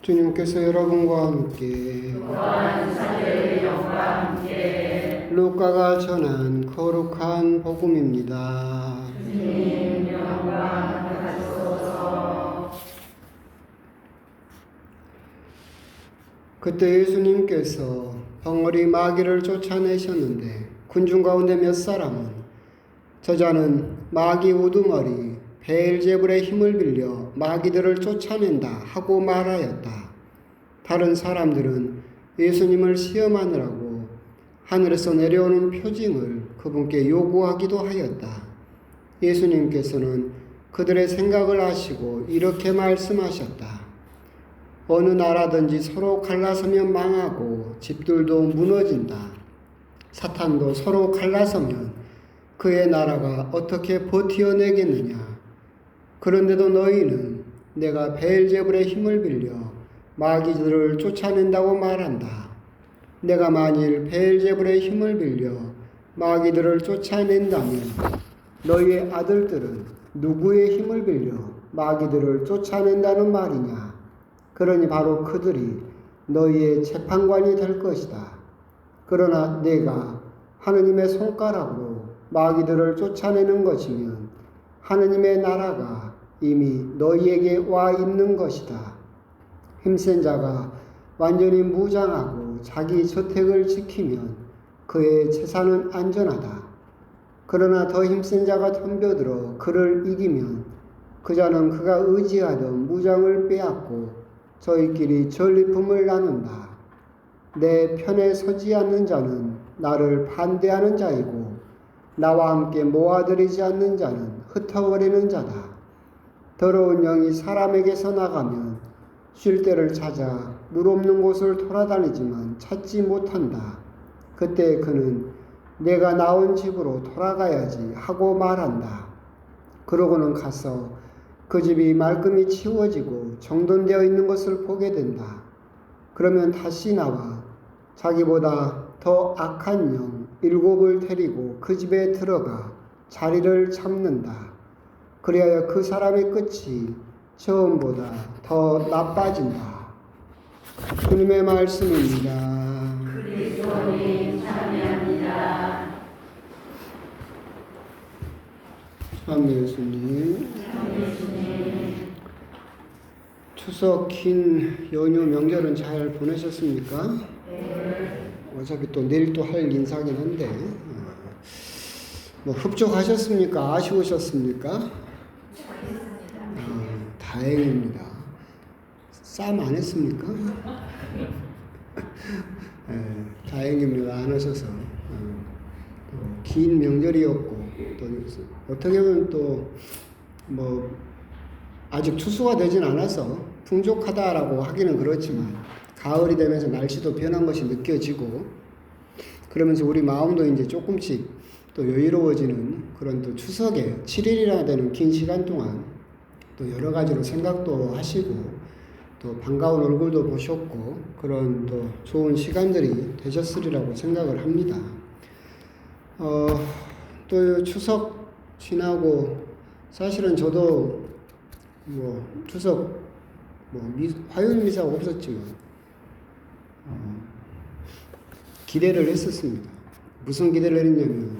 주님께서 여러분과 함께 루카가 전한 거룩한 복음입니다. 주님 영광 받으소서. 그때 예수님께서 벙어리 마귀를 쫓아내셨는데 군중 가운데 몇 사람은 저자는 마귀 우두머리 베엘제불의 힘을 빌려 마귀들을 쫓아낸다 하고 말하였다. 다른 사람들은 예수님을 시험하느라고 하늘에서 내려오는 표징을 그분께 요구하기도 하였다. 예수님께서는 그들의 생각을 아시고 이렇게 말씀하셨다. 어느 나라든지 서로 갈라서면 망하고 집들도 무너진다. 사탄도 서로 갈라서면 그의 나라가 어떻게 버티어내겠느냐. 그런데도 너희는 내가 베엘제불의 힘을 빌려 마귀들을 쫓아낸다고 말한다. 내가 만일 베엘제불의 힘을 빌려 마귀들을 쫓아낸다면 너희의 아들들은 누구의 힘을 빌려 마귀들을 쫓아낸다는 말이냐? 그러니 바로 그들이 너희의 재판관이 될 것이다. 그러나 내가 하느님의 손가락으로 마귀들을 쫓아내는 것이면 하느님의 나라가 이미 너희에게 와 있는 것이다. 힘센 자가 완전히 무장하고 자기 저택을 지키면 그의 재산은 안전하다. 그러나 더 힘센 자가 덤벼들어 그를 이기면 그 자는 그가 의지하던 무장을 빼앗고 저희끼리 전리품을 나눈다. 내 편에 서지 않는 자는 나를 반대하는 자이고 나와 함께 모아들이지 않는 자는 흩어버리는 자다. 더러운 영이 사람에게서 나가면 쉴 데를 찾아 물 없는 곳을 돌아다니지만 찾지 못한다. 그때 그는 내가 나온 집으로 돌아가야지 하고 말한다. 그러고는 가서 그 집이 말끔히 치워지고 정돈되어 있는 것을 보게 된다. 그러면 다시 나와 자기보다 더 악한 영 7을 데리고 그 집에 들어가 자리를 잡는다. 그리하여 그 사람의 끝이 처음보다 더 나빠진다. 주님의 말씀입니다. 그리스도님 찬양합니다. 참 예수님. 추석 긴 연휴 명절은 잘 보내셨습니까? 네. 어차피 또 내일 또 할 인사긴 한데 뭐 흡족하셨습니까? 아쉬우셨습니까? 다행입니다. 싸움 안 했습니까? 다행입니다. 안 하셔서 긴 명절이었고 또 어떻게 보면 또 뭐 아직 추수가 되진 않아서 풍족하다라고 하기는 그렇지만 가을이 되면서 날씨도 변한 것이 느껴지고 그러면서 우리 마음도 이제 조금씩 또 여유로워지는 그런 또 추석에 7일이나 되는 긴 시간 동안 또 여러 가지로 생각도 하시고 또 반가운 얼굴도 보셨고 그런 또 좋은 시간들이 되셨으리라고 생각을 합니다. 또 추석 지나고 사실은 저도 뭐 추석 화요일 미사가 없었지만 기대를 했었습니다. 무슨 기대를 했냐면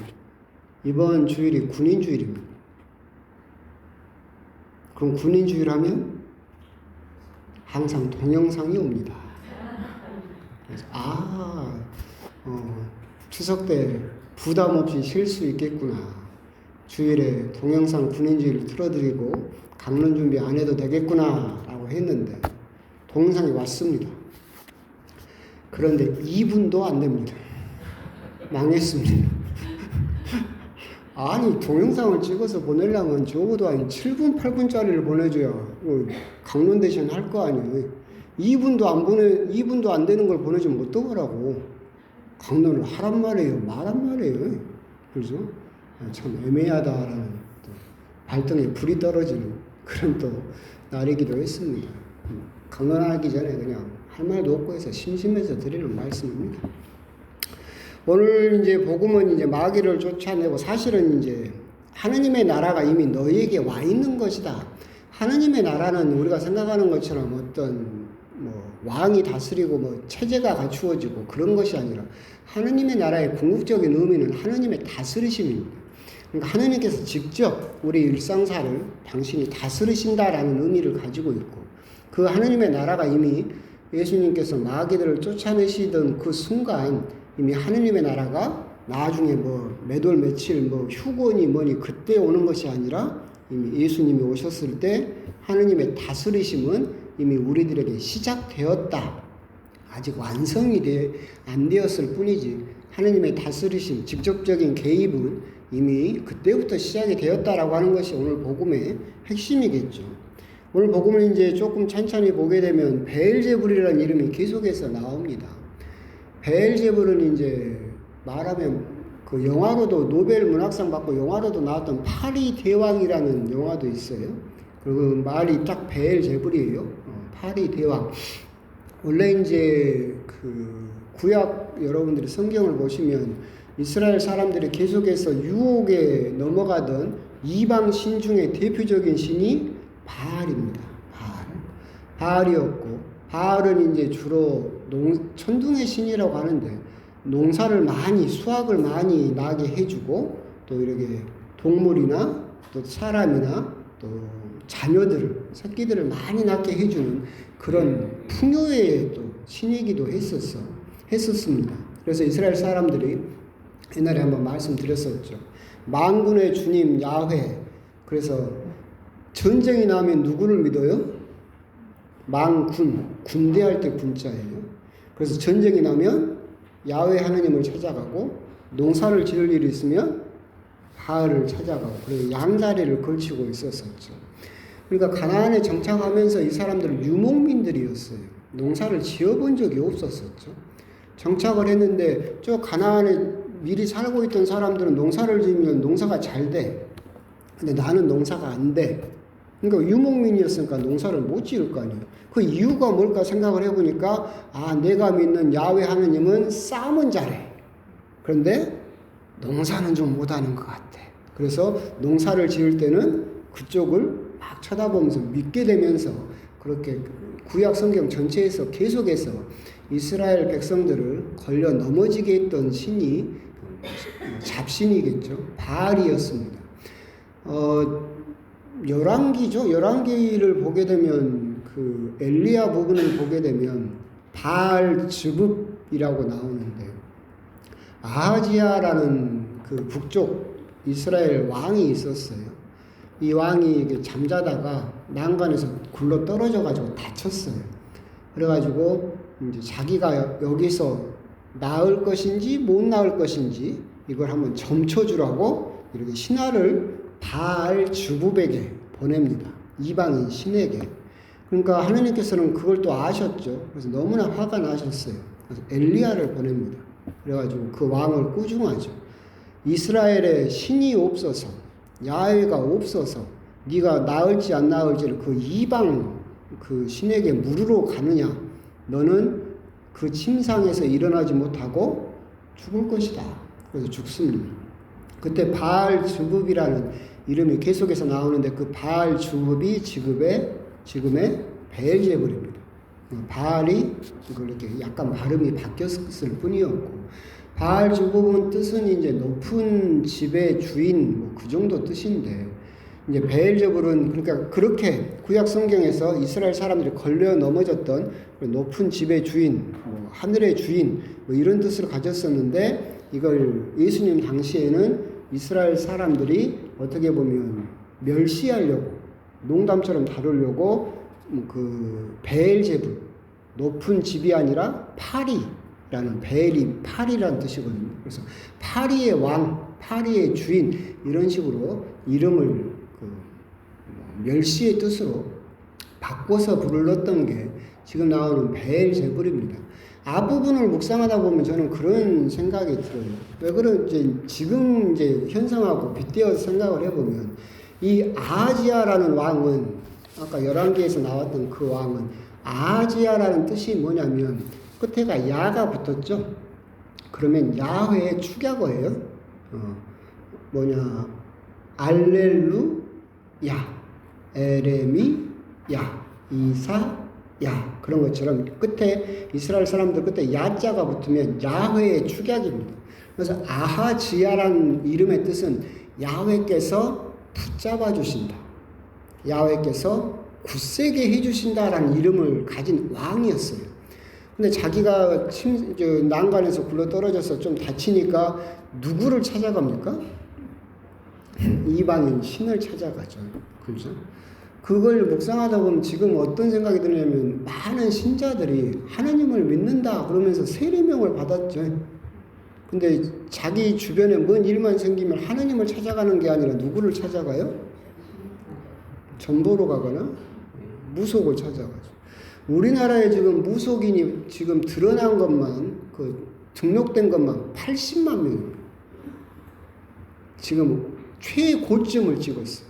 이번 주일이 군인 주일입니다. 그럼 군인 주일 하면 항상 동영상이 옵니다. 그래서 추석 때 부담 없이 쉴 수 있겠구나. 주일에 동영상 군인 주일을 틀어드리고 강론 준비 안 해도 되겠구나 라고 했는데 동영상이 왔습니다. 그런데 2분도 안 됩니다. 망했습니다. 아니 동영상을 찍어서 보내려면 적어도 한 7분 8분짜리를 보내줘야 강론 대신 할 거 아니에요. 2분도 안 되는 걸 보내주면 어떡하라고. 강론을 하란 말이에요, 말란 말이에요. 그죠? 참 애매하다라는 또 발등에 불이 떨어지는 그런 또 날이기도 했습니다. 강론하기 전에 그냥 할 말도 없고 해서 심심해서 드리는 말씀입니다. 오늘 이제 복음은 이제 마귀를 쫓아내고 사실은 이제 하느님의 나라가 이미 너희에게 와 있는 것이다. 하느님의 나라는 우리가 생각하는 것처럼 어떤 뭐 왕이 다스리고 뭐 체제가 갖추어지고 그런 것이 아니라 하느님의 나라의 궁극적인 의미는 하느님의 다스리심입니다. 그러니까 하느님께서 직접 우리 일상사를 당신이 다스리신다라는 의미를 가지고 있고 그 하느님의 나라가 이미 예수님께서 마귀들을 쫓아내시던 그 순간 이미 하느님의 나라가 나중에 뭐 몇월 며칠 뭐 휴거니 뭐니 그때 오는 것이 아니라 이미 예수님이 오셨을 때 하느님의 다스리심은 이미 우리들에게 시작되었다. 아직 완성이 안 되었을 뿐이지 하느님의 다스리심, 직접적인 개입은 이미 그때부터 시작이 되었다라고 하는 것이 오늘 복음의 핵심이겠죠. 오늘 복음을 이제 조금 천천히 보게 되면 베엘제불이라는 이름이 계속해서 나옵니다. 베엘제불은 이제 말하면 그 영화로도 노벨 문학상 받고 영화로도 나왔던 파리 대왕이라는 영화도 있어요. 그리고 말이 딱 베엘제불이에요. 파리 대왕. 원래 이제 그 구약 여러분들이 성경을 보시면 이스라엘 사람들이 계속해서 유혹에 넘어가던 이방 신 중에 대표적인 신이 바알입니다. 바알이었고 바알은 이제 주로 천둥의 신이라고 하는데 농사를 많이 수확을 많이 나게 해주고 또 이렇게 동물이나 또 사람이나 또 자녀들을 새끼들을 많이 낳게 해주는 그런 풍요의 또 신이기도 했었습니다. 그래서 이스라엘 사람들이 옛날에 한번 말씀드렸었죠. 만군의 주님 야훼. 그래서 전쟁이 나면 누구를 믿어요? 만군, 군대할 때 군자예요. 그래서 전쟁이 나면 야훼 하느님을 찾아가고 농사를 지을 일이 있으면 바알을 찾아가고 그래서 양다리를 걸치고 있었었죠. 그러니까 가나안에 정착하면서 이 사람들은 유목민들이었어요. 농사를 지어본 적이 없었었죠. 정착을 했는데 저 가나안에 미리 살고 있던 사람들은 농사를 지으면 농사가 잘 돼. 근데 나는 농사가 안 돼. 그러니까 유목민이었으니까 농사를 못 지을 거 아니에요. 그 이유가 뭘까 생각을 해보니까 내가 믿는 야훼 하느님은 쌈은 잘해. 그런데 농사는 좀 못하는 것 같아. 그래서 농사를 지을 때는 그쪽을 막 쳐다보면서 믿게 되면서 그렇게 구약 성경 전체에서 계속해서 이스라엘 백성들을 걸려 넘어지게 했던 신이 잡신이겠죠. 바알이었습니다. 열왕기죠. 열왕기를 보게 되면 그 엘리야 부분을 보게 되면 바알 즈붑이라고 나오는데 아하지야라는 그 북쪽 이스라엘 왕이 있었어요. 이 왕이 잠자다가 난간에서 굴러 떨어져 가지고 다쳤어요. 그래가지고 이제 자기가 여기서 나을 것인지 못 나을 것인지 이걸 한번 점쳐주라고 이렇게 신하를 바알 즈붑에게 보냅니다. 이방인 신에게. 그러니까 하나님께서는 그걸 또 아셨죠. 그래서 너무나 화가 나셨어요. 그래서 엘리야를 보냅니다. 그래가지고 그 왕을 꾸중하죠. 이스라엘에 신이 없어서 야훼가 없어서 네가 나을지 안 나을지를 그 이방 그 신에게 물으러 가느냐. 너는 그 침상에서 일어나지 못하고 죽을 것이다. 그래서 죽습니다. 그때 바알 즈붑이라는 이름이 계속해서 나오는데 그 바알 즈붑이 지금의 베엘제불입니다. 바알이 이걸 이렇게 약간 발음이 바뀌었을 뿐이었고 바알 즈붑은 뜻은 이제 높은 집의 주인 뭐 그 정도 뜻인데 이제 베엘제불은 그러니까 그렇게 구약 성경에서 이스라엘 사람들이 걸려 넘어졌던 높은 집의 주인, 뭐 하늘의 주인 뭐 이런 뜻을 가졌었는데 이걸 예수님 당시에는 이스라엘 사람들이 어떻게 보면 멸시하려고 농담처럼 다루려고 그 베엘제불 높은 집이 아니라 파리라는 베엘이 파리라는 뜻이거든요. 그래서 파리의 왕, 파리의 주인 이런 식으로 이름을 멸시의 뜻으로 바꿔서 불렀던 게 지금 나오는 베엘제불입니다. 앞부분을 묵상하다 보면 저는 그런 생각이 들어요. 왜 그런지 지금 이제 현상하고 빗대어서 생각을 해보면 이 아하지야라는 왕은 아까 열왕기에서 나왔던 그 왕은 아하지야라는 뜻이 뭐냐면 끝에가 야가 붙었죠. 그러면 야훼의 축약어예요. 알렐루야, 에레미야, 이사, 야, 그런 것처럼 끝에 이스라엘 사람들 끝에 야자가 붙으면 야훼의 축약입니다. 그래서 아하지야라는 이름의 뜻은 야훼께서 붙잡아 주신다. 야훼께서 굳세게 해주신다라는 이름을 가진 왕이었어요. 근데 자기가 난간에서 굴러 떨어져서 좀 다치니까 누구를 찾아갑니까? 이방인 신을 찾아가죠. 그죠? 그걸 묵상하다 보면 지금 어떤 생각이 드냐면 많은 신자들이 하나님을 믿는다 그러면서 세례명을 받았죠. 근데 자기 주변에 뭔 일만 생기면 하나님을 찾아가는 게 아니라 누구를 찾아가요? 전보로 가거나 무속을 찾아가죠. 우리나라에 지금 무속인이 지금 드러난 것만 등록된 것만 80만 명입니다. 지금 최고점을 찍었어요.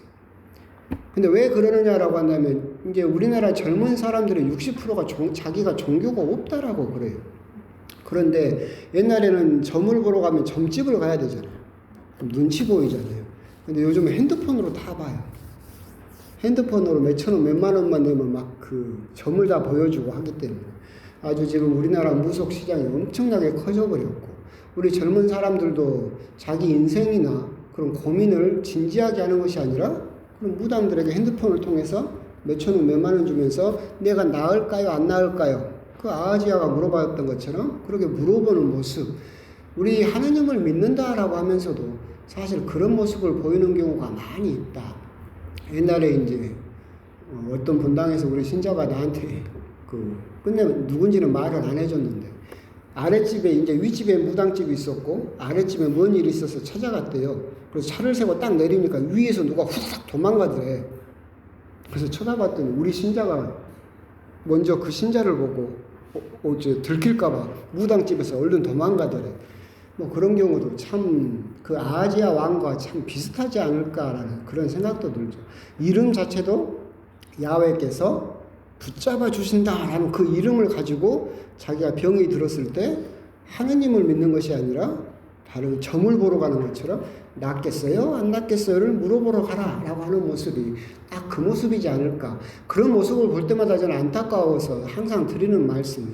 근데 왜 그러느냐라고 한다면 이제 우리나라 젊은 사람들의 60%가 자기가 종교가 없다라고 그래요. 그런데 옛날에는 점을 보러 가면 점집을 가야 되잖아요. 눈치 보이잖아요. 근데 요즘은 핸드폰으로 다 봐요. 핸드폰으로 몇천 원, 몇만 원만 내면 막 점을 다 보여주고 하기 때문에 아주 지금 우리나라 무속 시장이 엄청나게 커져버렸고 우리 젊은 사람들도 자기 인생이나 그런 고민을 진지하게 하는 것이 아니라 그런 무당들에게 핸드폰을 통해서 몇천 원, 몇만 원 주면서 내가 나을까요, 안 나을까요? 그 아하지야가 물어봤던 것처럼 그렇게 물어보는 모습. 우리 하느님을 믿는다라고 하면서도 사실 그런 모습을 보이는 경우가 많이 있다. 옛날에 이제 어떤 본당에서 우리 신자가 나한테 끝내면 누군지는 말을 안 해줬는데 아랫집에 이제 윗집에 무당집이 있었고 아랫집에 뭔 일이 있어서 찾아갔대요. 그래서 차를 세고 딱 내리니까 위에서 누가 후닥 도망가더래. 그래서 쳐다봤더니 우리 신자가 먼저 그 신자를 보고 들킬까봐 무당집에서 얼른 도망가더래. 뭐 그런 경우도 참 그 아하지야 왕과 참 비슷하지 않을까라는 그런 생각도 들죠. 이름 자체도 야훼께서 붙잡아 주신다라는 그 이름을 가지고 자기가 병이 들었을 때 하느님을 믿는 것이 아니라 다른 점을 보러 가는 것처럼 낫겠어요? 안 낫겠어요?를 물어보러 가라라고 하는 모습이 딱 그 모습이지 않을까. 그런 모습을 볼 때마다 저는 안타까워서 항상 드리는 말씀이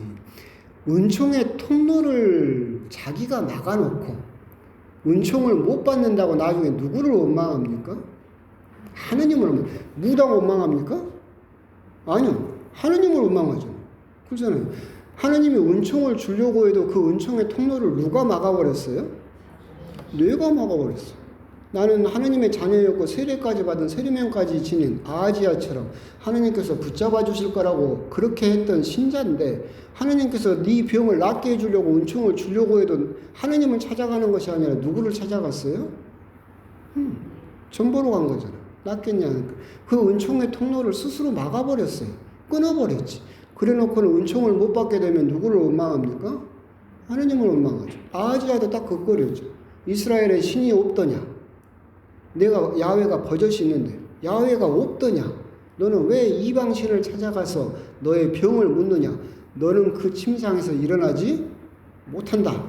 은총의 통로를 자기가 막아놓고 은총을 못 받는다고 나중에 누구를 원망합니까? 하느님을 무당 원망합니까? 아니요. 하느님을 원망하죠. 그렇잖아요. 하느님이 은총을 주려고 해도 그 은총의 통로를 누가 막아버렸어요? 내가 막아버렸어. 나는 하느님의 자녀였고 세례까지 받은 세례명까지 지닌 아하지야처럼 하느님께서 붙잡아 주실 거라고 그렇게 했던 신자인데 하느님께서 네 병을 낫게 해주려고 은총을 주려고 해도 하느님을 찾아가는 것이 아니라 누구를 찾아갔어요? 점 보러 간 거잖아. 낫겠냐. 그 은총의 통로를 스스로 막아버렸어요. 끊어버렸지. 그래 놓고는 은총을 못 받게 되면 누구를 원망합니까? 하느님을 원망하죠. 아하지야도 딱 그 꼴이었죠. 이스라엘에 신이 없더냐. 내가 야훼가 버젓이 있는데 야훼가 없더냐. 너는 왜 이방신을 찾아가서 너의 병을 묻느냐. 너는 그 침상에서 일어나지 못한다.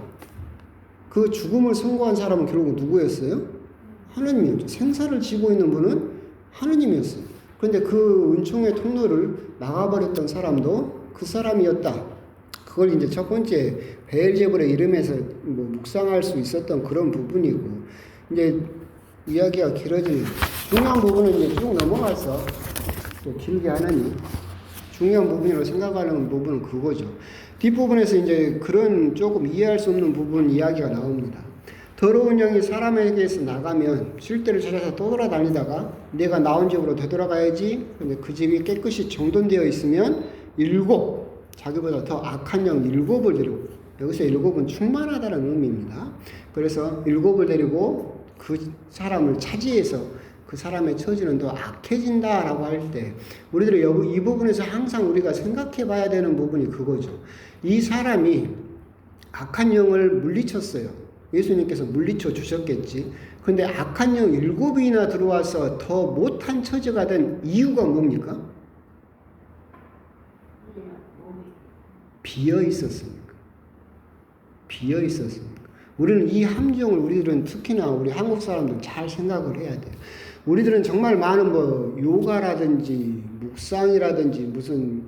그 죽음을 선고한 사람은 결국 누구였어요? 하느님이었죠. 생사를 지고 있는 분은 하느님이었어요. 그런데 그 은총의 통로를 막아버렸던 사람도 그 사람이었다. 그걸 이제 첫 번째 베엘제불의 이름에서 묵상할 수 있었던 그런 부분이고, 이제 이야기가 길어지니 중요한 부분은 이제 쭉 넘어가서 또 길게 하느니 중요한 부분이라고 생각하는 부분은 그거죠. 뒷부분에서 이제 그런 조금 이해할 수 없는 부분 이야기가 나옵니다. 더러운 영이 사람에게서 나가면 쉴 데를 찾아서 떠돌아다니다가 내가 나온 집으로 되돌아가야지. 근데 그 집이 깨끗이 정돈되어 있으면 7, 자기보다 더 악한 영 7을 데리고, 여기서 7은 충만하다는 의미입니다. 그래서 7을 데리고 그 사람을 차지해서 그 사람의 처지는 더 악해진다라고 할 때 우리들이 이 부분에서 항상 우리가 생각해 봐야 되는 부분이 그거죠. 이 사람이 악한 영을 물리쳤어요. 예수님께서 물리쳐 주셨겠지. 근데 악한 영 7이나 들어와서 더 못한 처지가 된 이유가 뭡니까? 비어 있었습니까? 비어 있었습니까? 우리는 이 함정을 우리들은 특히나 우리 한국 사람들 잘 생각을 해야 돼요. 우리들은 정말 많은 요가라든지 묵상이라든지 무슨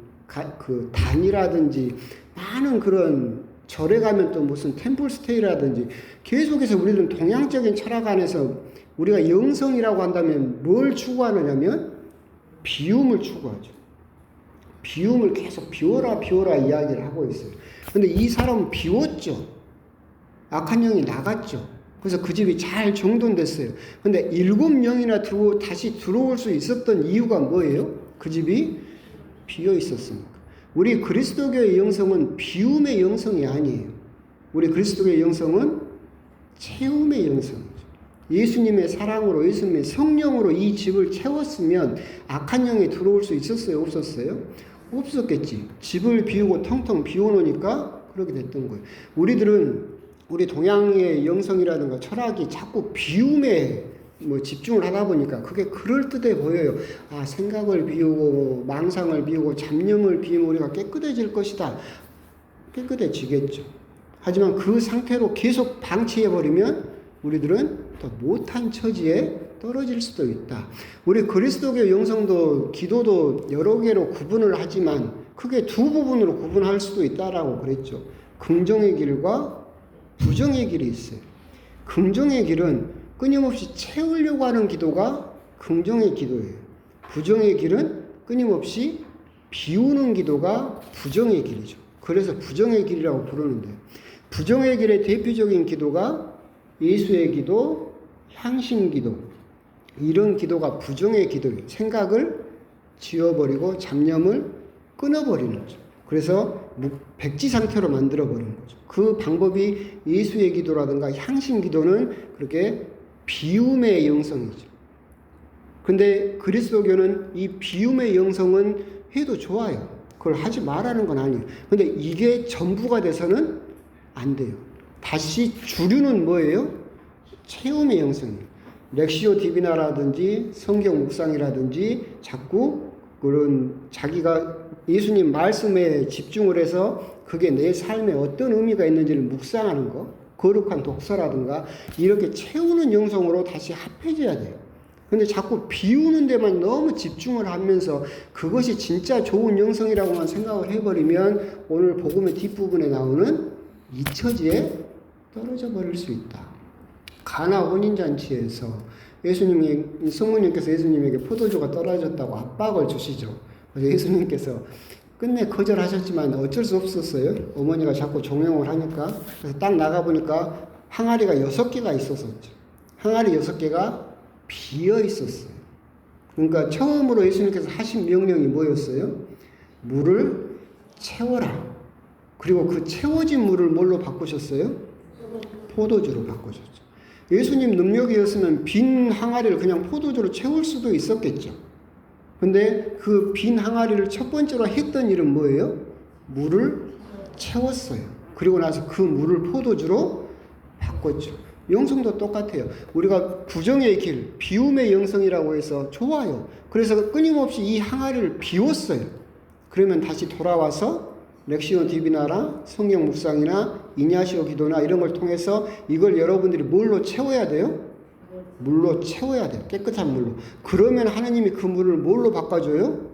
그 단이라든지 많은 그런 절에 가면 또 무슨 템플스테이라든지 계속해서 우리는 동양적인 철학 안에서 우리가 영성이라고 한다면 뭘 추구하느냐면 비움을 추구하죠. 비움을 계속 비워라 이야기를 하고 있어요. 근데 이 사람은 비웠죠. 악한 영이 나갔죠. 그래서 그 집이 잘 정돈됐어요. 근데 7명이나 다시 들어올 수 있었던 이유가 뭐예요? 그 집이 비어 있었습니다. 우리 그리스도교의 영성은 비움의 영성이 아니에요. 우리 그리스도교의 영성은 채움의 영성이죠. 예수님의 사랑으로, 예수님의 성령으로 이 집을 채웠으면 악한 영이 들어올 수 있었어요? 없었어요? 없었겠지. 집을 비우고 텅텅 비워놓으니까 그렇게 됐던 거예요. 우리 동양의 영성이라든가 철학이 자꾸 비움에 집중을 하다 보니까 그게 그럴듯해 보여요. 아, 생각을 비우고 망상을 비우고 잡념을 비우면 우리가 깨끗해질 것이다. 깨끗해지겠죠. 하지만 그 상태로 계속 방치해버리면 우리들은 더 못한 처지에 떨어질 수도 있다. 우리 그리스도교 영성도 기도도 여러 개로 구분을 하지만 크게 두 부분으로 구분할 수도 있다라고 그랬죠. 긍정의 길과 부정의 길이 있어요. 긍정의 길은 끊임없이 채우려고 하는 기도가 긍정의 기도예요. 부정의 길은 끊임없이 비우는 기도가 부정의 길이죠. 그래서 부정의 길이라고 부르는데, 부정의 길의 대표적인 기도가 예수의 기도, 향신 기도, 이런 기도가 부정의 기도예요. 생각을 지워버리고 잡념을 끊어버리는 거죠. 그래서 백지 상태로 만들어버리는 거죠. 그 방법이 예수의 기도라든가 향신 기도는 그렇게 비움의 영성이죠. 근데 그리스도교는 이 비움의 영성은 해도 좋아요. 그걸 하지 말라는 건 아니에요. 근데 이게 전부가 돼서는 안 돼요. 다시 주류는 뭐예요? 체험의 영성이에요. 렉시오 디비나라든지 성경 묵상이라든지 자꾸 그런 자기가 예수님 말씀에 집중을 해서 그게 내 삶에 어떤 의미가 있는지를 묵상하는 거, 거룩한 독서라든가 이렇게 채우는 영성으로 다시 합해져야 돼요. 근데 자꾸 비우는 데만 너무 집중을 하면서 그것이 진짜 좋은 영성이라고만 생각을 해버리면 오늘 복음의 뒷부분에 나오는 이 처지에 떨어져 버릴 수 있다. 가나 혼인잔치에서 성모님께서 예수님에게 포도주가 떨어졌다고 압박을 주시죠. 그래서 예수님께서 끝내 거절하셨지만 어쩔 수 없었어요. 어머니가 자꾸 종용을 하니까. 그래서 딱 나가보니까 항아리가 6개가 있었었죠. 항아리 6개가 비어 있었어요. 그러니까 처음으로 예수님께서 하신 명령이 뭐였어요? 물을 채워라. 그리고 그 채워진 물을 뭘로 바꾸셨어요? 포도주로 바꾸셨죠. 예수님 능력이었으면 빈 항아리를 그냥 포도주로 채울 수도 있었겠죠. 근데 그 빈 항아리를 첫 번째로 했던 일은 뭐예요? 물을 채웠어요. 그리고 나서 그 물을 포도주로 바꿨죠. 영성도 똑같아요. 우리가 부정의 길, 비움의 영성이라고 해서 좋아요. 그래서 끊임없이 이 항아리를 비웠어요. 그러면 다시 돌아와서 렉시오 디비나라 성경 묵상이나 이냐시오 기도나 이런 걸 통해서 이걸 여러분들이 뭘로 채워야 돼요? 물로 채워야 돼요. 깨끗한 물로. 그러면 하나님이 그 물을 뭘로 바꿔줘요?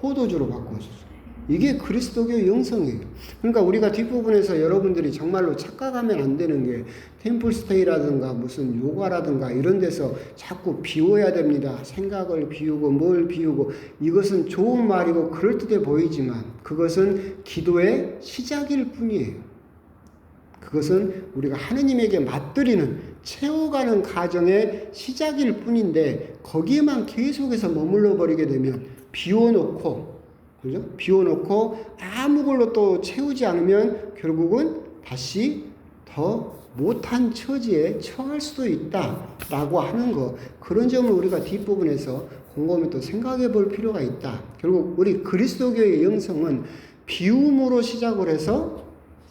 포도주로 바꿔줘요. 이게 그리스도교 영성이에요. 그러니까 우리가 뒷부분에서 여러분들이 정말로 착각하면 안 되는 게 템플스테이라든가 무슨 요가라든가 이런 데서 자꾸 비워야 됩니다. 생각을 비우고 뭘 비우고 이것은 좋은 말이고 그럴듯해 보이지만 그것은 기도의 시작일 뿐이에요. 그것은 우리가 하느님에게 맛들이는 채워가는 과정의 시작일 뿐인데 거기에만 계속해서 머물러 버리게 되면 비워놓고 그죠? 비워놓고 아무 걸로 또 채우지 않으면 결국은 다시 더 못한 처지에 처할 수도 있다라고 하는 거, 그런 점을 우리가 뒷부분에서 곰곰이 또 생각해 볼 필요가 있다. 결국 우리 그리스도교의 영성은 비움으로 시작을 해서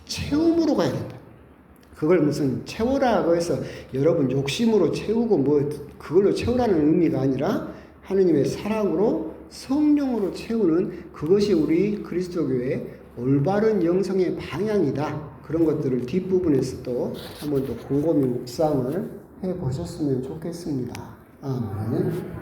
채움으로 가야 된다. 그걸 무슨 채우라고 해서 여러분 욕심으로 채우고 뭐 그걸로 채우라는 의미가 아니라 하느님의 사랑으로 성령으로 채우는 그것이 우리 그리스도교의 올바른 영성의 방향이다. 그런 것들을 뒷부분에서 또 한번 더 곰곰이 묵상을 해 보셨으면 좋겠습니다. 아멘.